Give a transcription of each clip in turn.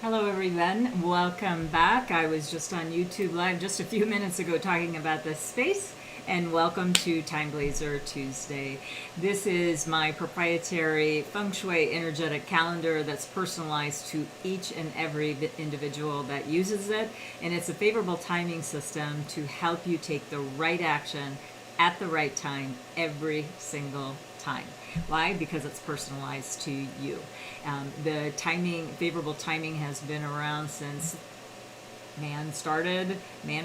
Hello everyone, welcome back. I was just on YouTube Live just a few minutes ago talking about this space, and welcome to TimeBlazr Tuesday. This is my proprietary Feng Shui energetic calendar that's personalized to each and every individual that uses it, and it's a favorable timing system to help you take the right action at the right time every single time. Why? Because it's personalized to you. The favorable timing has been around since man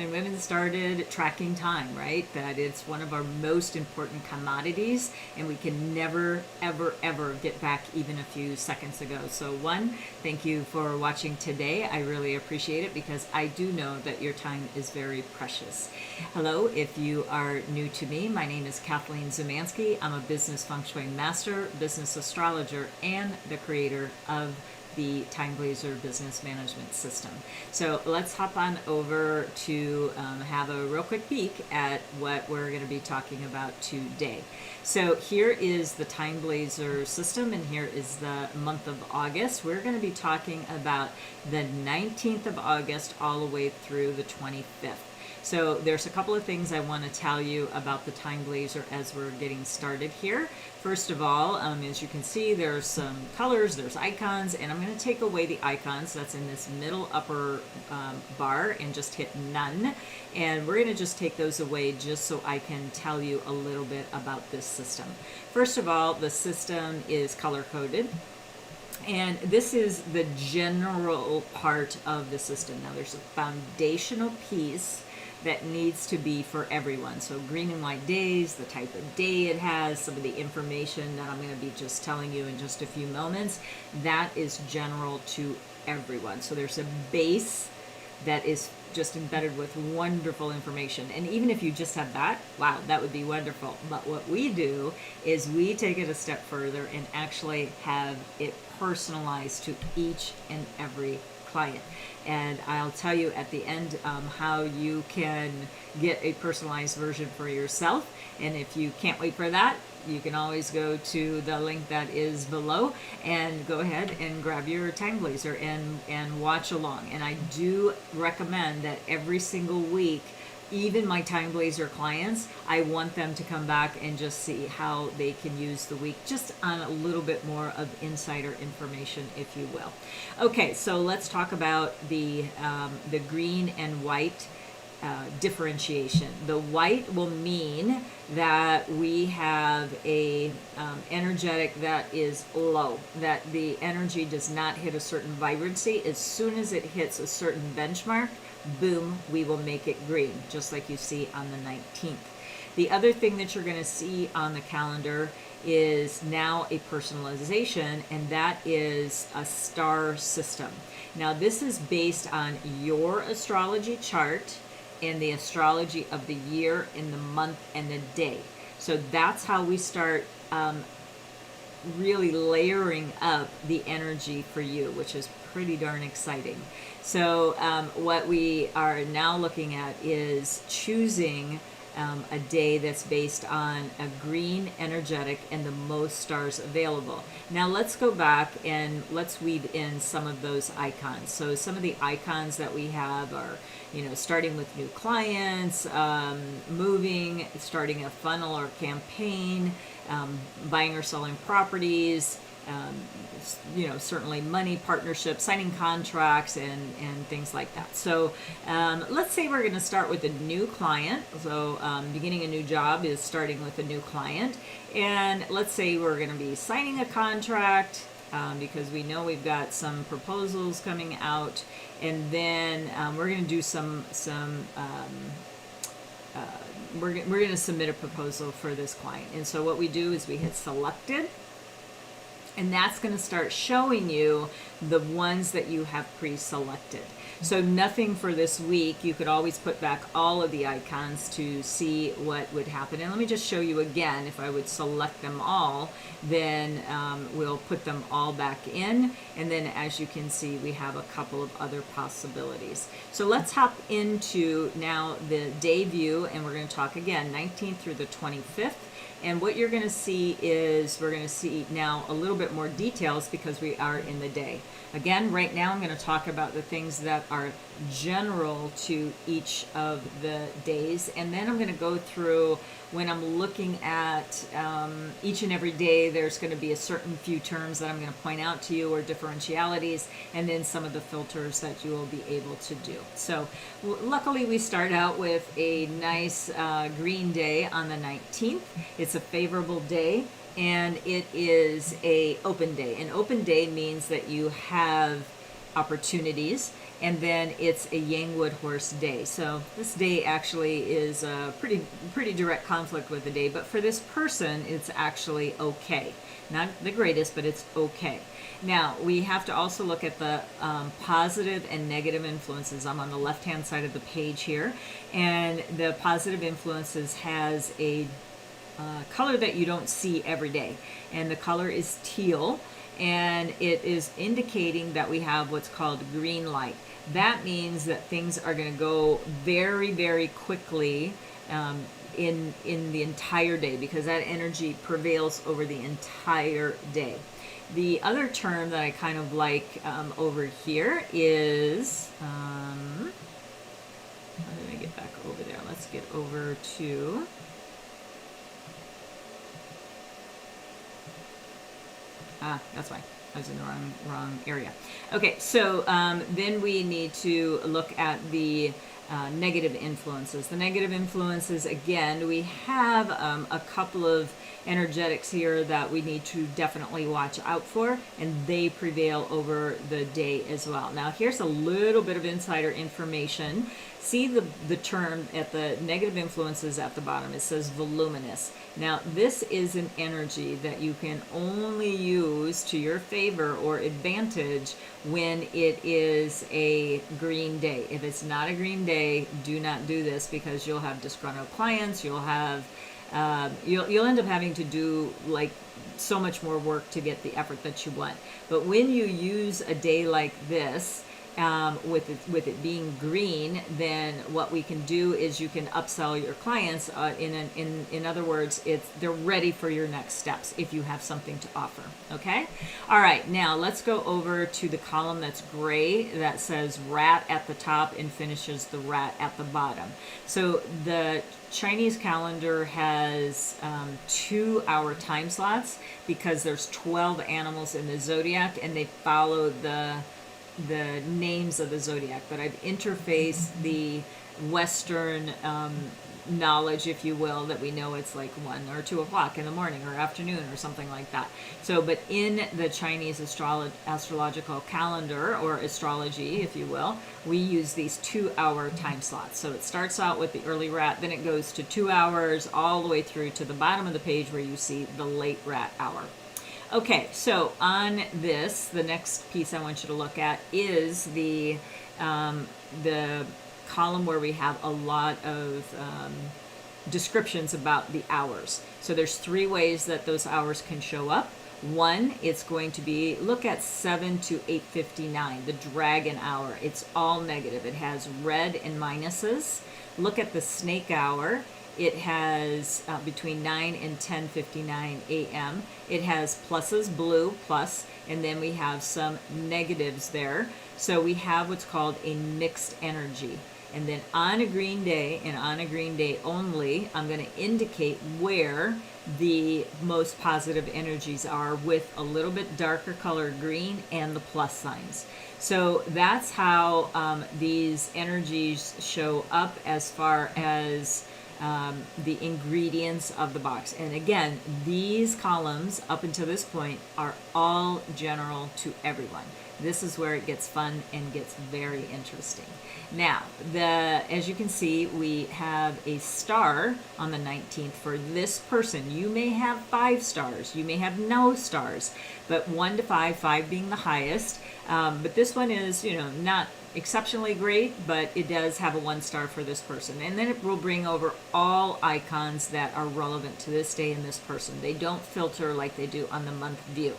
and women started tracking time, right? That it's one of our most important commodities, and we can never, ever, ever get back even a few seconds ago. So one, thank you for watching today. I really appreciate it because I do know that your time is very precious. Hello, if you are new to me, my name is Kathleen Zemansky. I'm a business feng shui master, business astrologer, and the creator of the TimeBlazr business management system. So let's hop on over to have a real quick peek at what we're going to be talking about today. So here is the TimeBlazr system, and here is the month of August. We're going to be talking about the 19th of August all the way through the 25th. So there's a couple of things I want to tell you about the TimeBlazr as we're getting started here. First of all, as you can see, there's some colors, there's icons, and I'm going to take away the icons. That's in this middle upper bar and just hit none. And we're going to just take those away just so I can tell you a little bit about this system. First of all, the system is color-coded. And this is the general part of the system. Now there's a foundational piece that needs to be for everyone. So green and white days, the type of day it has, some of the information that I'm going to be just telling you in just a few moments, that is general to everyone. So there's a base that is just embedded with wonderful information. And even if you just have that, wow, that would be wonderful. But what we do is we take it a step further and actually have it personalized to each and every client. And I'll tell you at the end how you can get a personalized version for yourself. And if you can't wait for that, you can always go to the link that is below and go ahead and grab your TimeBlazr and watch along. And I do recommend that every single week, even my TimeBlazr clients, I want them to come back and just see how they can use the week, just on a little bit more of insider information, if you will. Okay, so let's talk about the green and white differentiation. The white will mean that we have a energetic that is low, that the energy does not hit a certain vibrancy. As soon as it hits a certain benchmark, boom, we will make it green, just like you see on the 19th. The other thing that you're going to see on the calendar is now a personalization, and that is a star system. Now this is based on your astrology chart and the astrology of the year and the month and the day. So that's how we start really layering up the energy for you, which is pretty darn exciting. So what we are now looking at is choosing a day that's based on a green energetic and the most stars available. Now let's go back and let's weave in some of those icons. So some of the icons that we have are, starting with new clients, moving, starting a funnel or campaign, buying or selling properties, certainly money, partnerships, signing contracts, and things like that. So let's say we're going to start with a new client. So beginning a new job is starting with a new client. And let's say we're going to be signing a contract because we know we've got some proposals coming out. And then we're going to do we're going to submit a proposal for this client. And so what we do is we hit selected. And that's going to start showing you the ones that you have pre-selected. So nothing for this week. You could always put back all of the icons to see what would happen. And let me just show you again. If I would select them all, then we'll put them all back in. And then as you can see, we have a couple of other possibilities. So let's hop into now the day view, and we're going to talk again 19th through the 25th. And what you're going to see is we're going to see now a little bit more details because we are in the day. Again, right now I'm going to talk about the things that are general to each of the days, and then I'm going to go through when I'm looking at each and every day. There's going to be a certain few terms that I'm going to point out to you, or differentialities, and then some of the filters that you will be able to do. So luckily we start out with a nice green day on the 19th. It's a favorable day, and it is a open day. An open day means that you have opportunities, and then it's a Yangwood horse day. So this day actually is a pretty direct conflict with the day, but for this person it's actually okay. Not the greatest, but it's okay. Now we have to also look at the positive and negative influences. I'm on the left hand side of the page here, and the positive influences has a color that you don't see every day, and the color is teal, and it is indicating that we have what's called green light. That means that things are going to go very, very quickly in the entire day, because that energy prevails over the entire day. The other term that I kind of like over here is, how did I get back over there? Let's get over to, that's why I was in the wrong area. Okay, so then we need to look at the negative influences. The negative influences, again, we have a couple of energetics here that we need to definitely watch out for, and they prevail over the day as well. Now here's a little bit of insider information. See the term at the negative influences at the bottom. It says voluminous. Now this is an energy that you can only use to your favor or advantage when it is a green day. If it's not a green day, do not do this, because you'll have disgruntled clients. You'll have you'll end up having to do like so much more work to get the effort that you want. But when you use a day like this, with it being green, then what we can do is you can upsell your clients. In other words, they're ready for your next steps if you have something to offer. Okay. All right. Now let's go over to the column that's gray that says rat at the top and finishes the rat at the bottom. So the Chinese calendar has 2-hour time slots, because there's 12 animals in the zodiac, and they follow the names of the zodiac. But I've interfaced the Western knowledge, if you will, that we know it's like 1 or 2 o'clock in the morning or afternoon or something like that. So, but in the Chinese astrological calendar, or astrology, if you will, we use these 2-hour time slots. So it starts out with the early rat, then it goes to 2 hours, all the way through to the bottom of the page where you see the late rat hour. Okay, so on this, the next piece I want you to look at is the column where we have a lot of descriptions about the hours. So there's 3 ways that those hours can show up. One, it's going to be, look at 7 to 8:59, the dragon hour. It's all negative. It has red and minuses. Look at the snake hour. It has between 9 and 10:59 a.m. It has pluses, blue, plus, and then we have some negatives there. So we have what's called a mixed energy. And then on a green day, and on a green day only, I'm going to indicate where the most positive energies are with a little bit darker color green and the plus signs. So that's how these energies show up as far as the ingredients of the box. And again, these columns up until this point are all general to everyone. This is where it gets fun and gets very interesting. Now, as you can see, we have a star on the 19th for this person. You may have 5 stars, you may have no stars, but 1 to 5, 5 being the highest. But this one is, not exceptionally great, but it does have a 1 star for this person. And then it will bring over all icons that are relevant to this day and this person. They don't filter like they do on the month view.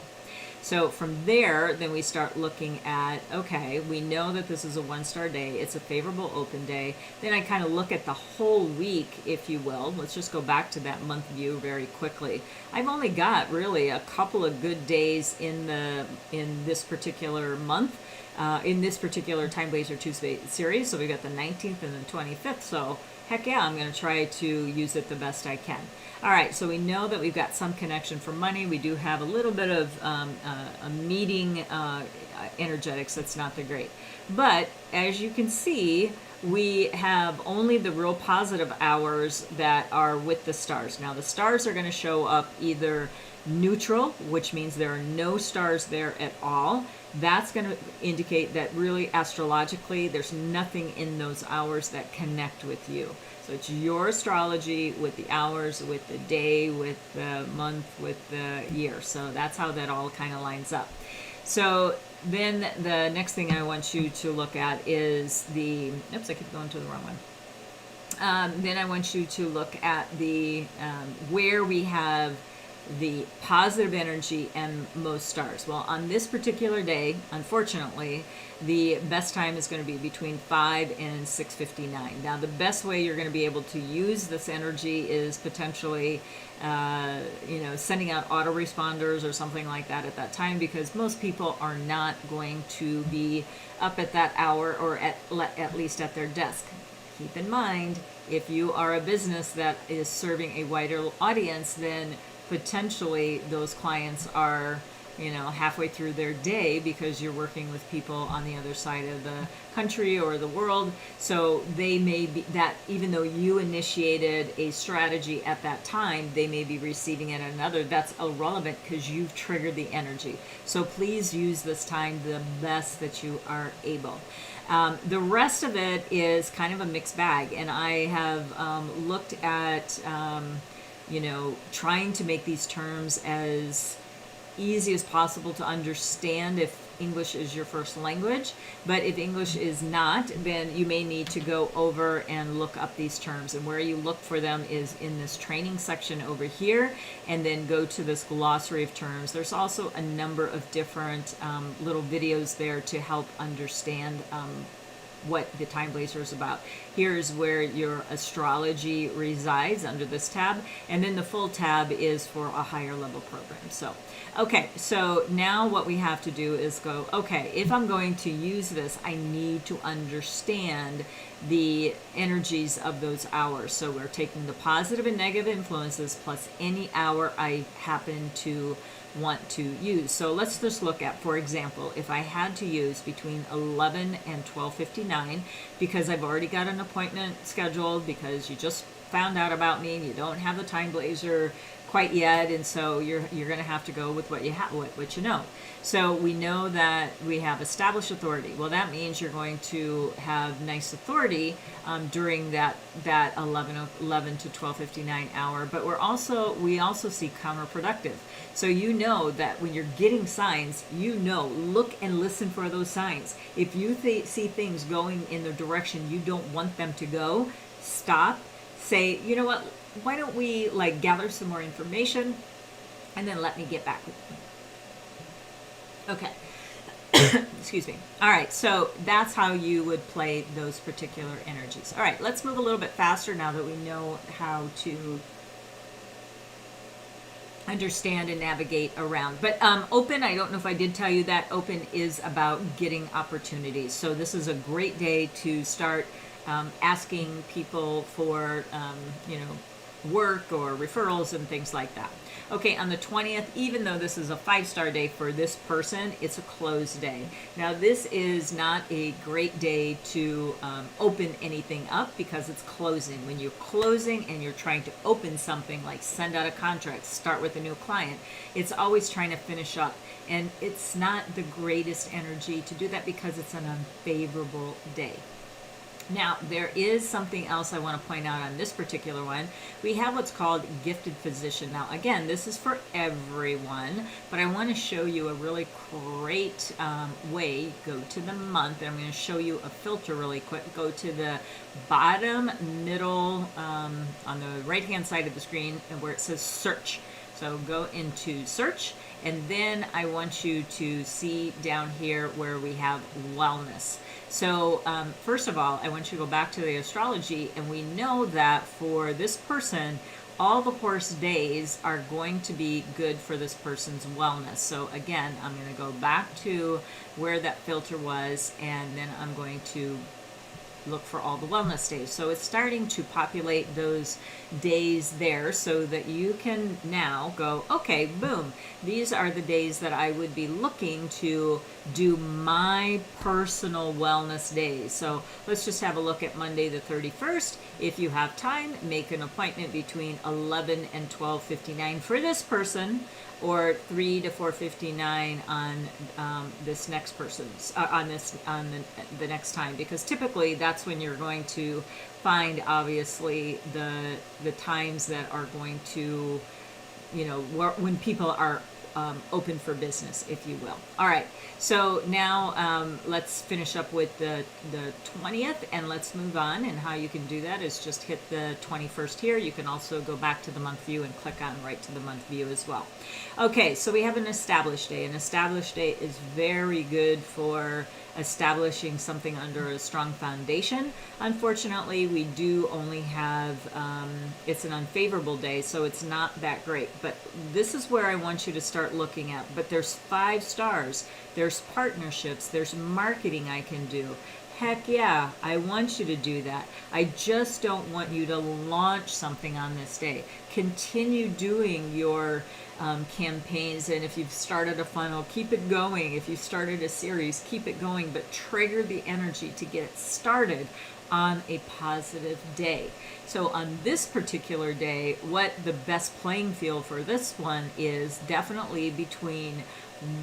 So from there, then we start looking at, okay, we know that this is a 1-star day. It's a favorable open day. Then I kind of look at the whole week, if you will. Let's just go back to that month view very quickly. I've only got really a couple of good days in this particular month. In this particular TimeBlazr Tuesday series. So we've got the 19th and the 25th. So heck yeah, I'm going to try to use it the best I can. All right, so we know that we've got some connection for money. We do have a little bit of a meeting energetics that's not the great. But as you can see, we have only the real positive hours that are with the stars. Now the stars are going to show up either neutral, which means there are no stars there at all. That's going to indicate that really astrologically there's nothing in those hours that connect with you. So it's your astrology with the hours, with the day, with the month, with the year. So that's how that all kind of lines up. So then the next thing I want you to look at is the, oops, I keep going to the wrong one. Then I want you to look at the where we have the positive energy and most stars. Well, on this particular day, unfortunately, the best time is going to be between 5 and 6:59. Now, the best way you're going to be able to use this energy is potentially, sending out autoresponders or something like that at that time, because most people are not going to be up at that hour or at least at their desk. Keep in mind, if you are a business that is serving a wider audience, then potentially those clients are, halfway through their day because you're working with people on the other side of the country or the world. So they may be that, even though you initiated a strategy at that time, they may be receiving it at another. That's irrelevant because you've triggered the energy. So please use this time the best that you are able. The rest of it is kind of a mixed bag, and I have looked at trying to make these terms as easy as possible to understand if English is your first language. But if English is not, then you may need to go over and look up these terms. And where you look for them is in this training section over here, and then go to this glossary of terms. There's also a number of different little videos there to help understand what the TimeBlazr is about. Here's where your astrology resides under this tab, and then the full tab is for a higher level program. So, okay, so now what we have to do is go, okay, if I'm going to use this, I need to understand the energies of those hours. So we're taking the positive and negative influences plus any hour I happen to want to use. So let's just look at, for example, if I had to use between 11 and 12:59, because I've already got an appointment scheduled, because you just found out about me and you don't have the TimeBlazr quite yet, and so you're going to have to go with what you have, what you know. So we know that we have established authority. Well, that means you're going to have nice authority during that 11 to 12:59 hour. But we also see counterproductive. So you know that when you're getting signs, look and listen for those signs. If you see things going in the direction you don't want them to go, stop. Say, you know what? Why don't we gather some more information, and then let me get back with you. Okay. Excuse me. All right, so that's how you would play those particular energies. All right, let's move a little bit faster now that we know how to understand and navigate around. But open, I don't know if I did tell you that open is about getting opportunities. So this is a great day to start asking people for work or referrals and things like that. Okay, on the 20th, even though this is a 5-star day for this person, it's a closed day. Now, this is not a great day to open anything up because it's closing. When you're closing and you're trying to open something, like send out a contract, start with a new client, it's always trying to finish up. And it's not the greatest energy to do that because it's an unfavorable day. Now, there is something else I want to point out on this particular one. We have what's called gifted physician. Now, again, this is for everyone, but I want to show you a really great way. Go to the month, and I'm going to show you a filter really quick. Go to the bottom middle on the right-hand side of the screen where it says search. So go into search, And then I want you to see down here where we have wellness. So first of all, I want you to go back to the astrology, and we know that for this person, all the horse days are going to be good for this person's wellness. So again, I'm going to go back to where that filter was, and then I'm going to look for all the wellness days. So it's starting to populate those days there so that you can now go, okay, boom, these are the days that I would be looking to do my personal wellness days. So let's just have a look at Monday the 31st. If you have time, make an appointment between 11 and 12:59 for this person, or 3 to 4:59 on this next person's on the next time, because typically that's when you're going to find obviously the times that are going to, you know, when people are open for business, if you will. All right, so now let's finish up with the 20th, and let's move on. And how you can do that is just hit the 21st here. You can also go back to the month view and click on right to the month view as well. Okay, so we have an established day. An established day is very good for establishing something under a strong foundation. Unfortunately, we do only have, it's an unfavorable day, so it's not that great. But this is where I want you to start looking at. But there's 5 stars, there's partnerships, there's marketing I can do. Heck yeah, I want you to do that. I just don't want you to launch something on this day. Continue doing your campaigns, and if you've started a funnel, keep it going. If you started a series, keep it going, but trigger the energy to get it started on a positive day. So on this particular day, what the best playing field for this one is definitely between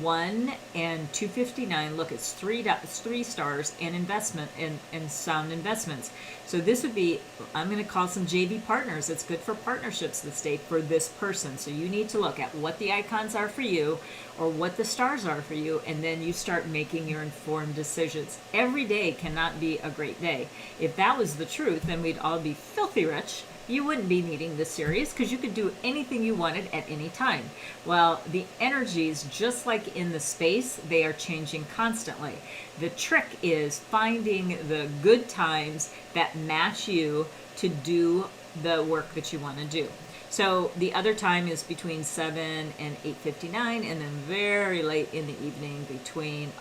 1 and 259. Look, it's 3 stars and investment and sound investments. So this would be, I'm going to call some JV partners. It's good for partnerships this day for this person. So you need to look at what the icons are for you, or what the stars are for you, and then you start making your informed decisions. Every day cannot be a great day. If that was the truth, then we'd all be filthy rich. You wouldn't be needing this series because you could do anything you wanted at any time. Well, the energies, just like in the space, they are changing constantly. The trick is finding the good times that match you to do the work that you want to do. So the other time is between 7 and 8:59, and then very late in the evening between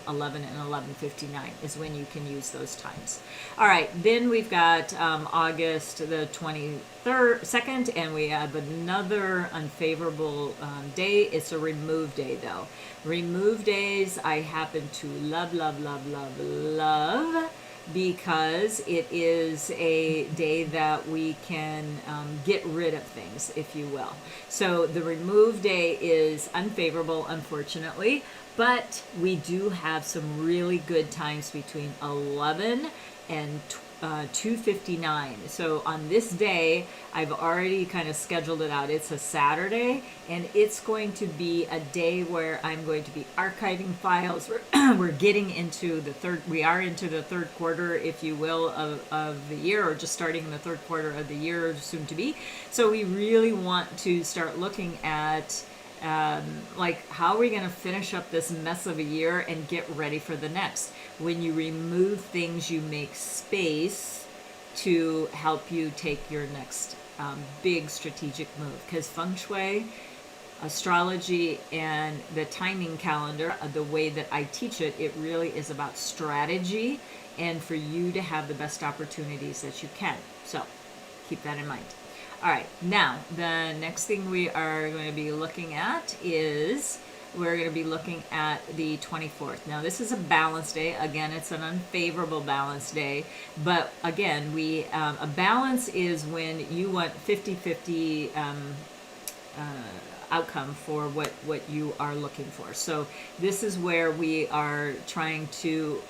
11 and 11:59 is when you can use those times. All right, then we've got August the 22nd, and we have another unfavorable day. It's a remove day, though. Remove days I happen to love, love, love, love, love, because it is a day that we can get rid of things, if you will. So the remove day is unfavorable, unfortunately, but we do have some really good times between 11 and 2:59. So on this day, I've already kind of scheduled it out. It's a Saturday, and it's going to be a day where I'm going to be archiving files. We're getting into the third quarter, if you will, of the year, or just starting in the third quarter of the year, soon to be. So we really want to start looking at like, how are we going to finish up this mess of a year and get ready for the next? When you remove things, you make space to help you take your next big strategic move. Because Feng Shui, astrology, and the timing calendar, the way that I teach it, it really is about strategy and for you to have the best opportunities that you can. So keep that in mind. All right, now the next thing we are going to be looking at is we're going to be looking at the 24th. Now this is a balance day. Again, it's an unfavorable balance day, but again, a balance is when you want 50-50 outcome for what you are looking for. So this is where we are trying to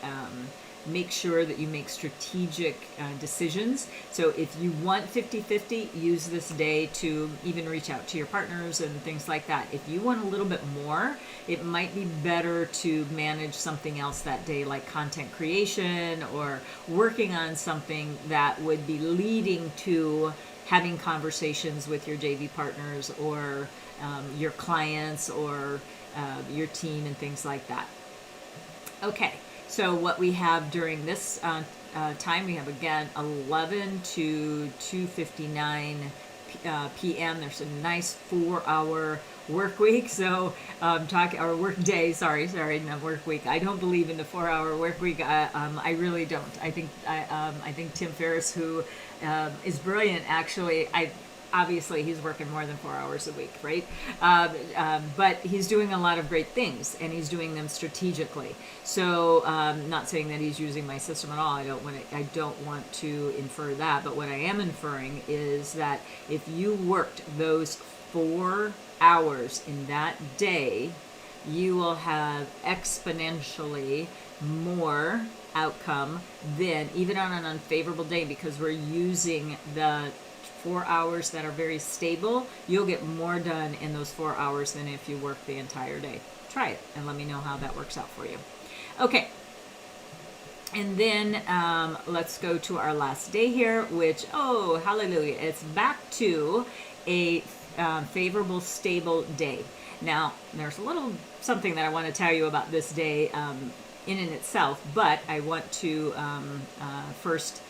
make sure that you make strategic decisions. So if you want 50-50, use this day to even reach out to your partners and things like that. If you want a little bit more, it might be better to manage something else that day, like content creation or working on something that would be leading to having conversations with your JV partners or your clients or your team and things like that. Okay, so what we have during this time, we have again 11 to 2:59 p.m. There's a nice 4-hour work week. So or work day. Sorry, not work week. I don't believe in the 4-hour work week. I really don't. I think Tim Ferriss, who is brilliant, actually. Obviously, he's working more than 4 hours a week, right? But he's doing a lot of great things, and he's doing them strategically. So, not saying that he's using my system at all. I don't want to infer that. But what I am inferring is that if you worked those 4 hours in that day, you will have exponentially more outcome than even on an unfavorable day, because we're using the 4 hours that are very stable. You'll get more done in those 4 hours than if you work the entire day. Try it and let me know how that works out for you. Okay. And then let's go to our last day here, which, oh, hallelujah, it's back to a favorable, stable day. Now, there's a little something that I want to tell you about this day in and itself, but I want to first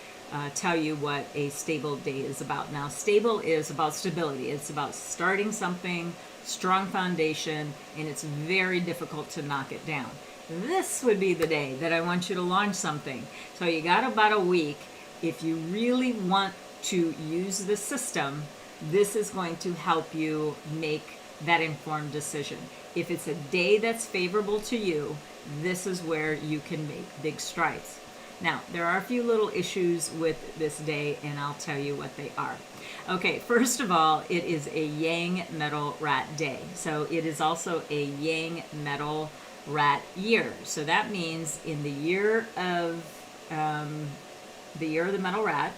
tell you what a stable day is about. Now, stable is about stability. It's about starting something, strong foundation, and it's very difficult to knock it down. This would be the day that I want you to launch something. So you got about a week. If you really want to use the system, this is going to help you make that informed decision. If it's a day that's favorable to you, this is where you can make big strides. Now, there are a few little issues with this day, and I'll tell you what they are. Okay, first of all, it is a Yang Metal Rat Day. So it is also a Yang Metal Rat year. So that means in the year of the Metal Rat,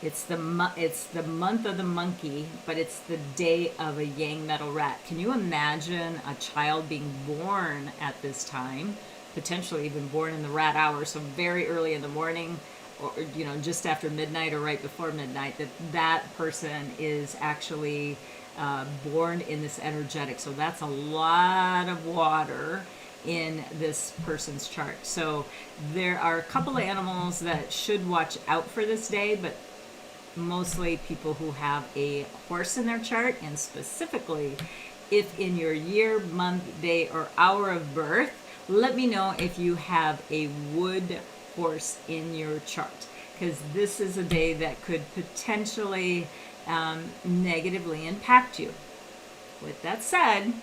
it's the month of the monkey, but it's the day of a Yang Metal Rat. Can you imagine a child being born at this time? Potentially even born in the rat hour, so very early in the morning, or just after midnight or right before midnight, that person is actually born in this energetic. So that's a lot of water in this person's chart. So there are a couple of animals that should watch out for this day, but mostly people who have a horse in their chart, and specifically if in your year, month, day, or hour of birth, let me know if you have a wood horse in your chart, because this is a day that could potentially negatively impact you. With that said,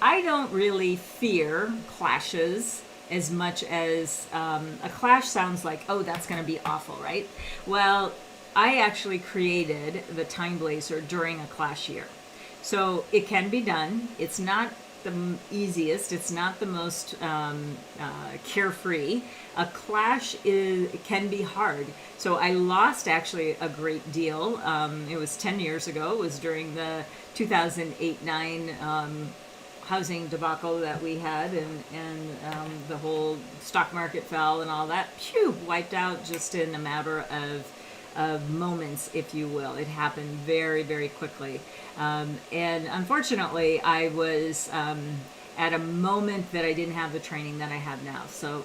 I don't really fear clashes as much as a clash sounds like, oh, that's going to be awful, right? Well, I actually created the TimeBlazr during a clash year. So it can be done. It's not the easiest. It's not the most carefree. A clash can be hard. So I lost actually a great deal. It was 10 years ago. It was during the 2008-9 housing debacle that we had, and the whole stock market fell and all that. Phew, wiped out just in a matter of moments, if you will. It happened very, very quickly. And unfortunately, I was at a moment that I didn't have the training that I have now. So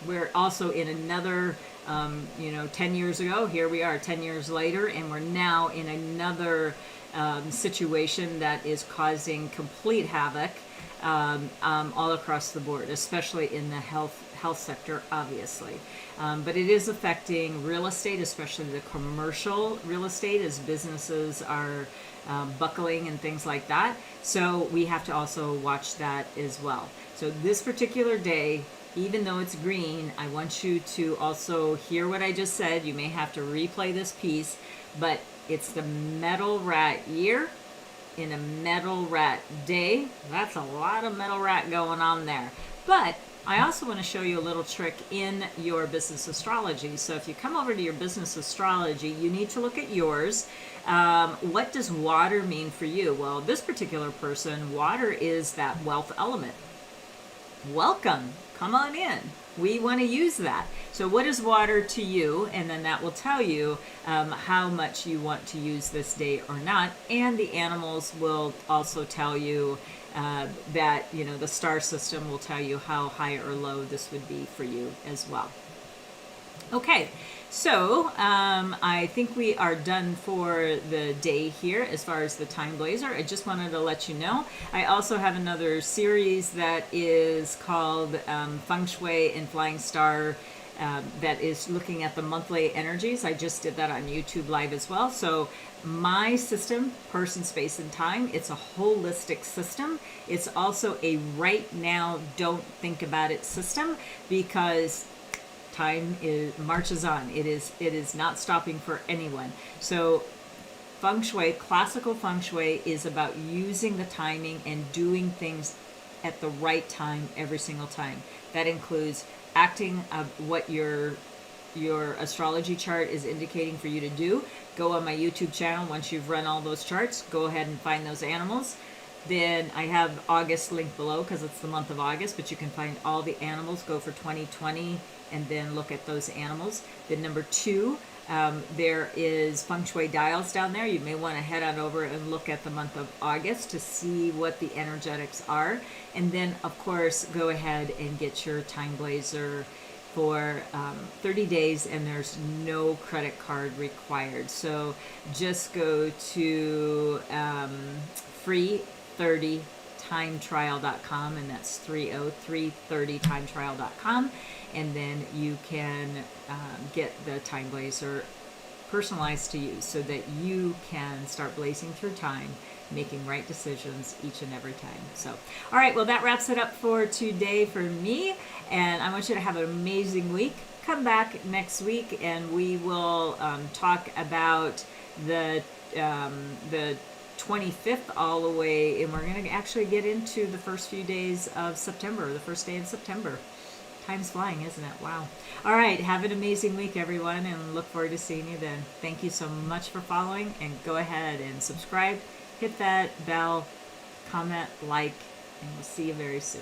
we're also in another, 10 years ago, here we are 10 years later, and we're now in another situation that is causing complete havoc all across the board, especially in the health sector, obviously. But it is affecting real estate, especially the commercial real estate, as businesses are buckling and things like that. So we have to also watch that as well. So this particular day, even though it's green, I want you to also hear what I just said. You may have to replay this piece, but it's the Metal Rat year in a Metal Rat day. That's a lot of Metal Rat going on there. But I also want to show you a little trick in your business astrology. So if you come over to your business astrology, you need to look at yours. What does water mean for you? Well, this particular person, water is that wealth element. Welcome. Come on in. we want to use that. So what is water to you? And then that will tell you how much you want to use this day or not. And the animals will also tell you that, you know, the star system will tell you how high or low this would be for you as well. Okay, so I think we are done for the day here as far as the TimeBlazr. I just wanted to let you know. I also have another series that is called Feng Shui and Flying Star that is looking at the monthly energies. I just did that on YouTube Live as well. So my system, person, space, and time, it's a holistic system. It's also a right now, don't think about it system, because time marches on. It is not stopping for anyone. So Feng Shui, classical Feng Shui, is about using the timing and doing things at the right time every single time. That includes acting what your astrology chart is indicating for you to do. Go on my YouTube channel. Once you've run all those charts, go ahead and find those animals. Then I have August linked below because it's the month of August, but you can find all the animals. Go for 2020 and then look at those animals. Then number 2, there is Feng Shui dials down there. You may want to head on over and look at the month of August to see what the energetics are. And then, of course, go ahead and get your TimeBlazr for 30 days, and there's no credit card required. So just go to free30timetrial.com, and that's 30330timetrial.com, and then you can get the TimeBlazr personalized to you so that you can start blazing through time, making right decisions each and every time. So, all right, well, that wraps it up for today for me, and I want you to have an amazing week. Come back next week, and we will talk about the 25th all the way, and we're going to actually get into the first few days of September, the first day of September. Time's flying, isn't it? Wow. All right, have an amazing week, everyone, and look forward to seeing you then. Thank you so much for following, and go ahead and subscribe, hit that bell, comment, like, and we'll see you very soon.